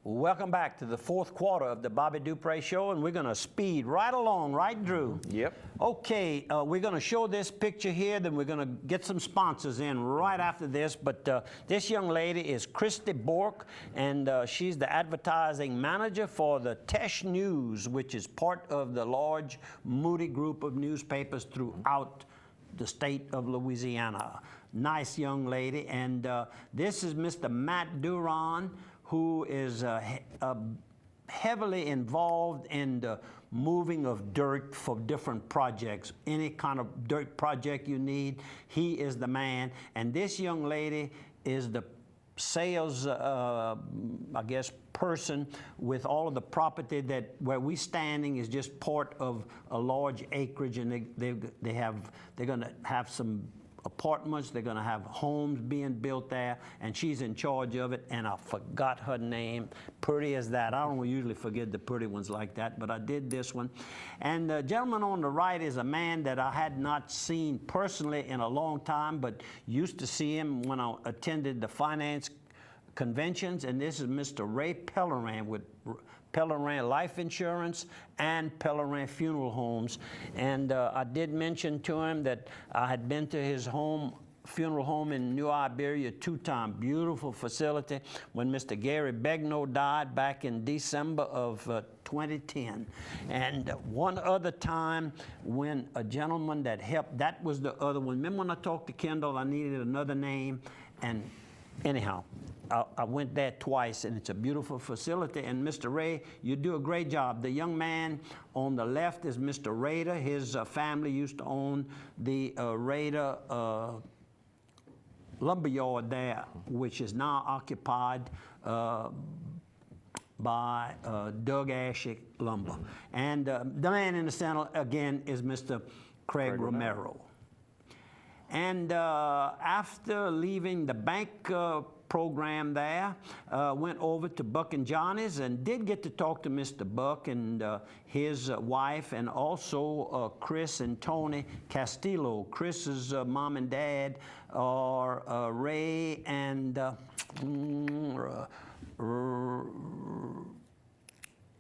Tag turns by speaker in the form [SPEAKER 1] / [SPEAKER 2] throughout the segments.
[SPEAKER 1] Welcome back to the fourth quarter of the Bobby Dupre Show, and we're going to speed right along, right, Drew?
[SPEAKER 2] Yep.
[SPEAKER 1] Okay, we're going to show this picture here, then we're going to get some sponsors in right after this. But this young lady is Christy Bork, and she's the advertising manager for the Tesh News, which is part of the large Moody group of newspapers throughout the state of Louisiana. Nice young lady. And this is Mr. Matt Duran, who is heavily involved in the moving of dirt for different projects. Any kind of dirt project you need, he is the man. And this young lady is the sales, I guess, person with all of the property that where we standing is just part of a large acreage, and they're going to have some apartments, they're going to have homes being built there, and she's in charge of it, and I forgot her name. Pretty as that. I don't usually forget the pretty ones like that, but I did this one. And the gentleman on the right is a man that I had not seen personally in a long time, but used to see him when I attended the finance conventions, and this is Mr. Ray Pellerin with Pellerin Life Insurance and Pellerin Funeral Homes. And I did mention to him that I had been to his funeral home in New Iberia 2 times. Beautiful facility. When Mr. Gary Begnaud died back in December of 2010. And one other time when a gentleman that helped, that was the other one. Remember when I talked to Kendall, I needed another name, and anyhow, I went there twice, and it's a beautiful facility. And Mr. Ray, you do a great job. The young man on the left is Mr. Rader. His family used to own the Rader lumberyard there, which is now occupied by Doug Ashick Lumber. And the man in the center, again, is Mr. Craig Romero. And after leaving the bank program there, went over to Buck and Johnny's and did get to talk to Mr. Buck and his wife, and also Chris and Tony Castillo. Chris's mom and dad are Ray and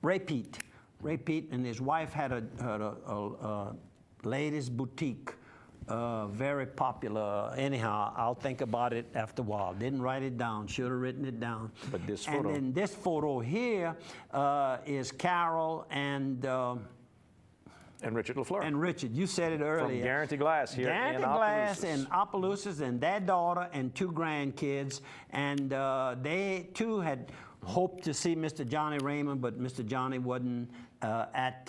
[SPEAKER 1] Ray Pete. Ray Pete and his wife had a ladies' boutique. Very popular. Anyhow, I'll think about it after a while. Didn't write it down. Should have written it down.
[SPEAKER 2] But this photo.
[SPEAKER 1] And then this photo here is Carol and
[SPEAKER 2] Richard LaFleur.
[SPEAKER 1] And Richard, you said it earlier.
[SPEAKER 2] From Guarantee Glass here
[SPEAKER 1] Guarantee Glass in Opelousas, and their daughter and 2 grandkids. And they too had hoped to see Mr. Johnny Raymond, but Mr. Johnny wasn't at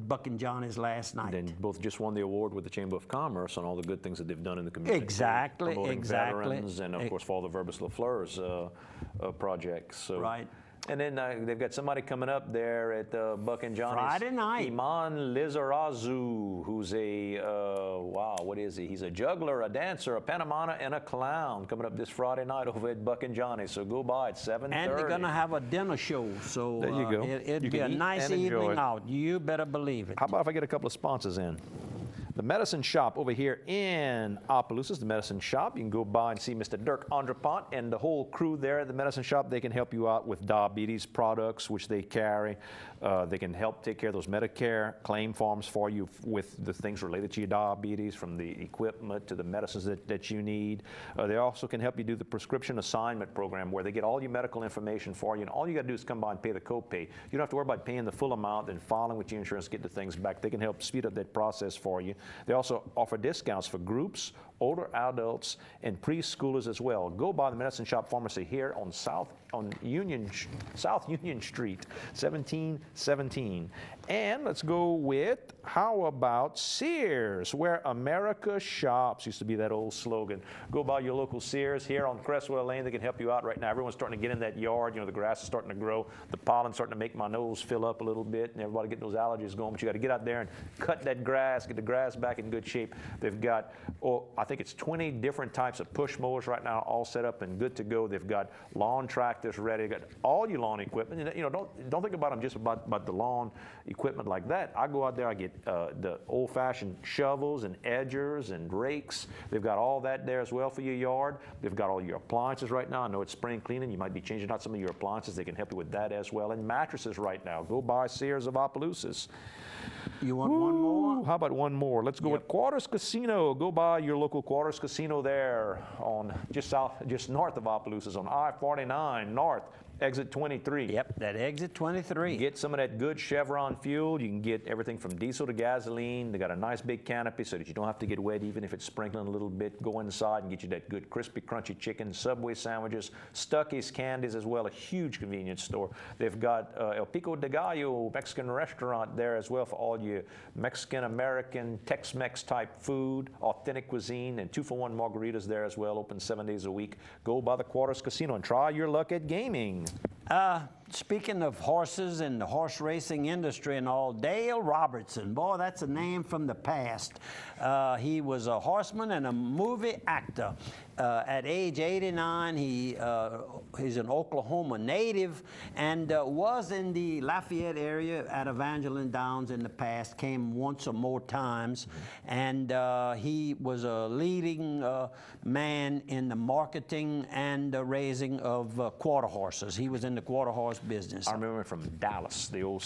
[SPEAKER 1] Buck and Johnny's last night.
[SPEAKER 2] And both just won the award with the Chamber of Commerce on all the good things that they've done in the community.
[SPEAKER 1] Exactly,
[SPEAKER 2] promoting
[SPEAKER 1] exactly.
[SPEAKER 2] veterans, and of course for all the Verbis LaFleur's projects. So.
[SPEAKER 1] Right.
[SPEAKER 2] And then they've got somebody coming up there at Buck and Johnny's.
[SPEAKER 1] Friday night.
[SPEAKER 2] Iman Lizarazu, who's a, wow, what is he? He's a juggler, a dancer, a pantomima, and a clown, coming up this Friday night over at Buck and Johnny's. So go by at 7:30.
[SPEAKER 1] And they're going to have a dinner show. So
[SPEAKER 2] there you go.
[SPEAKER 1] It'll be a nice evening out. You better believe it.
[SPEAKER 2] How about if I get a couple of sponsors in? The Medicine Shop over here in Opelousas, the Medicine Shop. You can go by and see Mr. Dirk Andrepont and the whole crew there at the Medicine Shop. They can help you out with diabetes products, which they carry. They can help take care of those Medicare claim forms for you with the things related to your diabetes, from the equipment to the medicines that you need. They also can help you do the prescription assignment program, where they get all your medical information for you, and all you got to do is come by and pay the copay. You don't have to worry about paying the full amount and filing with your insurance, get the things back. They can help speed up that process for you. They also offer discounts for groups, older adults, and preschoolers as well. Go by the Medicine Shop Pharmacy here on South Union Street, 1717. And let's go with, how about Sears, where America shops? Used to be that old slogan. Go by your local Sears here on Cresswell Lane. They can help you out right now. Everyone's starting to get in that yard. You know, the grass is starting to grow. The pollen's starting to make my nose fill up a little bit, and everybody getting those allergies going. But you got to get out there and cut that grass, get the grass back in good shape. They've got, I think it's 20 different types of push mowers right now, all set up and good to go. They've got lawn tractors ready, got all your lawn equipment. You know, don't think about them just about the lawn equipment like that. I go out there, I get the old-fashioned shovels and edgers and rakes. They've got all that there as well for your yard. They've got all your appliances right now. I know it's spring cleaning. You might be changing out some of your appliances. They can help you with that as well. And mattresses right now. Go by Sears of Opelousas.
[SPEAKER 1] You want one more?
[SPEAKER 2] How about one more? Let's go with Quarters Casino. Go by your local Quarters Casino there on just north of Opelousas on I-49 north. Exit 23.
[SPEAKER 1] Yep, that exit 23.
[SPEAKER 2] Get some of that good Chevron fuel. You can get everything from diesel to gasoline. They got a nice big canopy so that you don't have to get wet even if it's sprinkling a little bit. Go inside and get you that good crispy, crunchy chicken, Subway sandwiches, Stuckey's candies as well, a huge convenience store. They've got El Pico de Gallo Mexican restaurant there as well for all your Mexican-American, Tex-Mex type food, authentic cuisine, and 2-for-1 margaritas there as well, open 7 days a week. Go by the Quarters Casino and try your luck at gaming.
[SPEAKER 1] Speaking of horses and the horse racing industry and all, Dale Robertson, boy, that's a name from the past. He was a horseman and a movie actor. At age 89, he's an Oklahoma native and was in the Lafayette area at Evangeline Downs in the past, came once or more times, and he was a leading man in the marketing and the raising of quarter horses. He was in the quarter horse business.
[SPEAKER 2] I remember him from Dallas, the old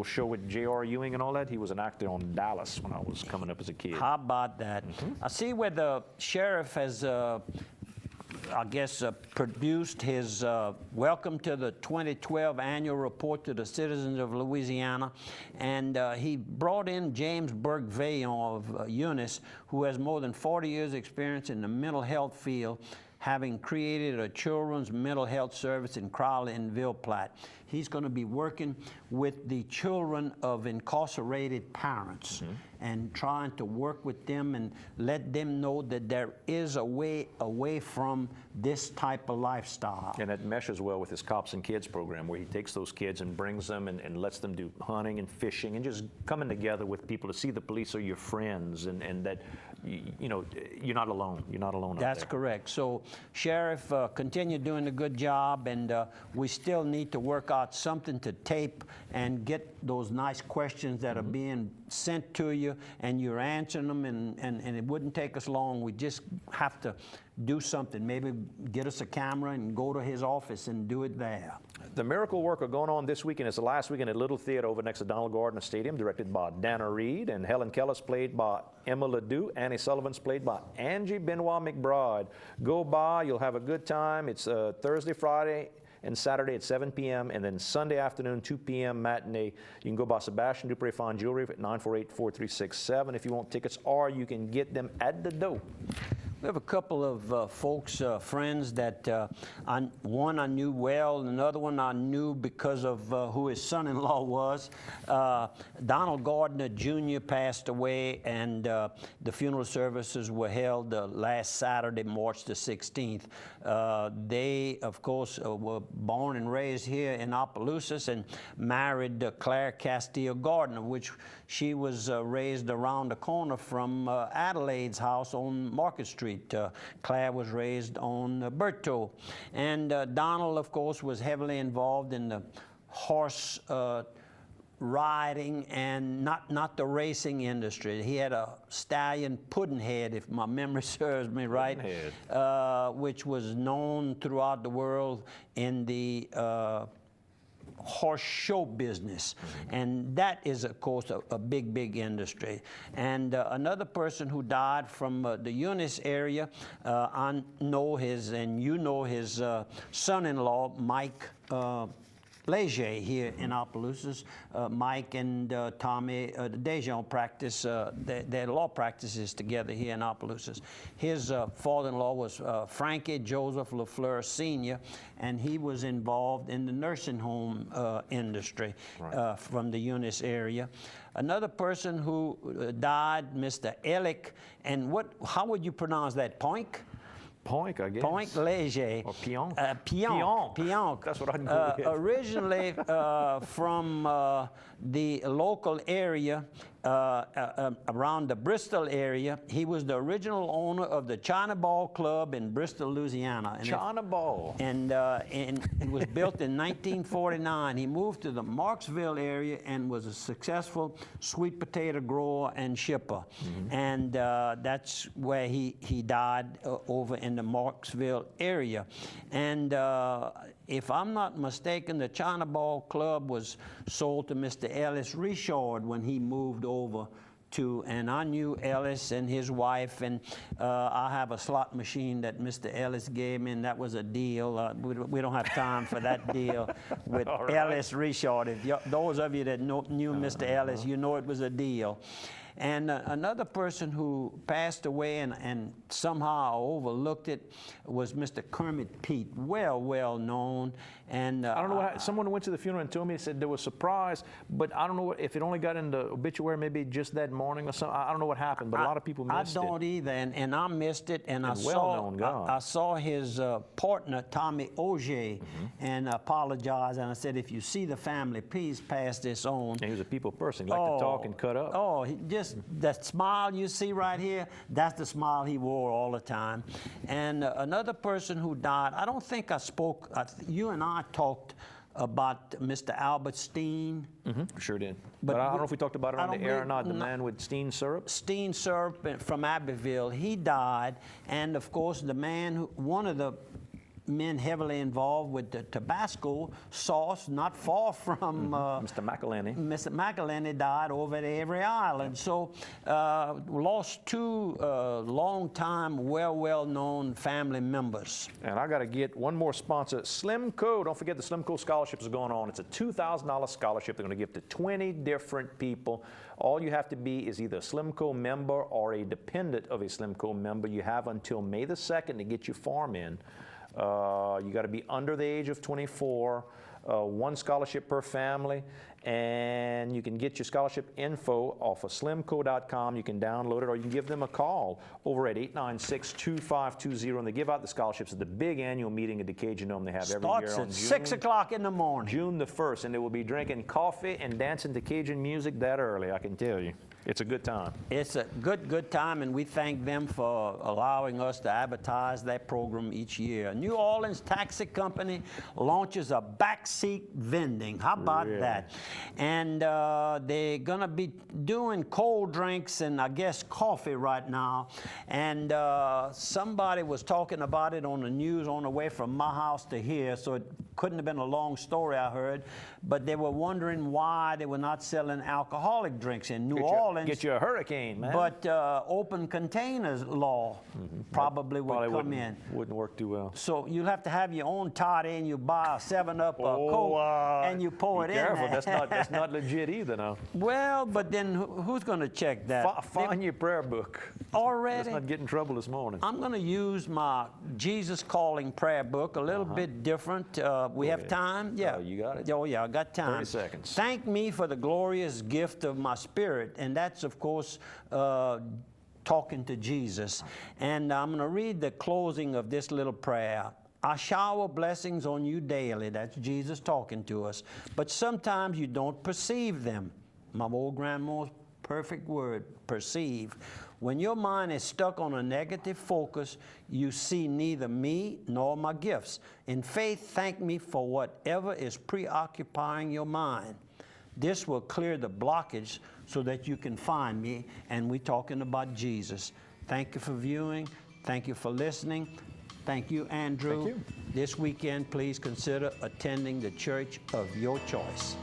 [SPEAKER 2] show with J.R. Ewing and all that. He was an actor on Dallas when I was coming up as a kid.
[SPEAKER 1] How about that? I see where the sheriff has I guess, produced his welcome to the 2012 annual report to the citizens of Louisiana. And he brought in James Burke-Vaillant of Eunice, who has more than 40 years experience in the mental health field, having created a children's mental health service in Crowley and Ville Platte. He's going to be working with the children of incarcerated parents and trying to work with them and let them know that there is a way away from this type of lifestyle.
[SPEAKER 2] And that meshes well with his Cops and Kids program, where he takes those kids and brings them and lets them do hunting and fishing and just coming together with people to see the police are your friends and that, you know, you're not alone. You're not alone out there.
[SPEAKER 1] That's correct. So, Sheriff, continue doing a good job, and we still need to work out something to tape and get those nice questions that are being sent to you, and you're answering them, and it wouldn't take us long. We just have to do something. Maybe get us a camera and go to his office and do it there.
[SPEAKER 2] The miracle work are going on this weekend. It's the last weekend at Little Theater over next to Donald Gardner Stadium, directed by Dana Reed, and Helen Kellis played by Emma Ledoux. Annie Sullivan's played by Angie Benoit McBride. Go by, you'll have a good time. It's Thursday, Friday, and Saturday at 7 p.m. and then Sunday afternoon, 2 p.m. matinee. You can go by Sebastian Dupree Fine Jewelry at 948-4367 if you want tickets, or you can get them at the door.
[SPEAKER 1] We have a couple of folks, friends that one I knew well, and another one I knew because of who his son-in-law was. Donald Gardner Jr. passed away, and the funeral services were held last Saturday, March the 16th. They, of course, were born and raised here in Opelousas and married Claire Castile Gardner, which she was raised around the corner from Adelaide's house on Market Street. Claire was raised on Berthaud. And Donald, of course, was heavily involved in the horse riding and not the racing industry. He had a stallion, Puddinhead, if my memory serves me right, which was known throughout the world in the horse show business, and that is, of course, a big industry. And another person who died from the Eunice area, I know his, and you know his son-in-law, Mike Leger, here in Opelousas. Mike and Tommy Dejon practice their law practices together here in Opelousas. His father-in-law was Frankie Joseph LaFleur Sr., and he was involved in the nursing home industry from the Eunice area. Another person who died, Mr. Elick, and how would you pronounce that? Poink?
[SPEAKER 2] Poink, I guess.
[SPEAKER 1] Poink Leger.
[SPEAKER 2] Or Pionk.
[SPEAKER 1] Pionk.
[SPEAKER 2] That's what I'd go with.
[SPEAKER 1] Originally from the local area, around the Bristol area. He was the original owner of the China Ball Club in Bristol, Louisiana. And
[SPEAKER 2] China Ball.
[SPEAKER 1] And it was built in 1949. He moved to the Marksville area and was a successful sweet potato grower and shipper. And that's where he died, over in the Marksville area. And if I'm not mistaken, the China Ball Club was sold to Mr. Ellis Richard when he moved over to, and I knew Ellis and his wife, and I have a slot machine that Mr. Ellis gave me, and that was a deal. We don't have time for that deal with
[SPEAKER 2] Right.
[SPEAKER 1] Ellis Richard. If those of you that knew Mr. Ellis, you know it was a deal. And another person who passed away and somehow I overlooked it was Mr. Kermit Pete, well known. And
[SPEAKER 2] I don't know what someone went to the funeral and told me, said they were surprised, but I don't know if it only got in the obituary maybe just that morning or something. I don't know what happened, but a lot of people missed it.
[SPEAKER 1] I don't either, and I missed it, and I saw his partner, Tommy Auger, and apologized, and I said, if you see the family, please pass this on.
[SPEAKER 2] And he was a people person. He liked to talk and cut up.
[SPEAKER 1] Oh, just that smile you see right here, that's the smile he wore all the time. And another person who died, I don't think I spoke, you and I talked about Mr. Albert Steen.
[SPEAKER 2] Sure did. But I don't know if we talked about it on the air or not. The man with Steen syrup?
[SPEAKER 1] Steen syrup from Abbeville, he died. And of course, the man, one of the men heavily involved with the Tabasco sauce, not far from
[SPEAKER 2] Mr. McElhenney.
[SPEAKER 1] Mr. McElhenney died over at Avery Island. So lost two long-time, well-known family members.
[SPEAKER 2] And I got to get one more sponsor, Slimco. Don't forget the Slimco scholarships are going on. It's a $2,000 scholarship they're going to give to 20 different people. All you have to be is either a Slimco member or a dependent of a Slimco member. You have until May the 2nd to get your form in. You got to be under the age of 24, one scholarship per family, and you can get your scholarship info off of slimco.com. You can download it, or you can give them a call over at 896-2520, and they give out the scholarships at the big annual meeting at the Cajun Dome they have every year
[SPEAKER 1] Starts
[SPEAKER 2] on
[SPEAKER 1] at 6 o'clock in the morning.
[SPEAKER 2] June the 1st, and they will be drinking coffee and dancing to Cajun music that early, I can tell you. It's a good time.
[SPEAKER 1] It's a good time, and we thank them for allowing us to advertise that program each year. New Orleans Taxi Company launches a backseat vending. How about that? And they're going to be doing cold drinks and I guess coffee right now. And somebody was talking about it on the news on the way from my house to here, so it couldn't have been a long story I heard, but they were wondering why they were not selling alcoholic drinks in New Orleans.
[SPEAKER 2] Get you a hurricane, man.
[SPEAKER 1] But open containers law probably would come in.
[SPEAKER 2] Wouldn't work too well.
[SPEAKER 1] So you'll have to have your own toddy, and you buy a 7-Up or Coke, and you pour it in
[SPEAKER 2] careful.
[SPEAKER 1] there.
[SPEAKER 2] That's not legit either now.
[SPEAKER 1] Well, but then who's going to check that?
[SPEAKER 2] Find your prayer book.
[SPEAKER 1] Already?
[SPEAKER 2] Let's not get in trouble this morning.
[SPEAKER 1] I'm going to use my Jesus Calling prayer book, a little bit different. We have time? Yeah.
[SPEAKER 2] You got it.
[SPEAKER 1] Oh, yeah, I got time.
[SPEAKER 2] 30 seconds.
[SPEAKER 1] Thank me for the glorious gift of my spirit. And that's, of course, talking to Jesus. And I'm going to read the closing of this little prayer. I shower blessings on you daily. That's Jesus talking to us. But sometimes you don't perceive them. My old grandma's perfect word, perceive. When your mind is stuck on a negative focus, you see neither me nor my gifts. In faith, thank me for whatever is preoccupying your mind. This will clear the blockage so that you can find me, and we're talking about Jesus. Thank you for viewing. Thank you for listening. Thank you, Andrew.
[SPEAKER 2] Thank you.
[SPEAKER 1] This weekend, please consider attending the church of your choice.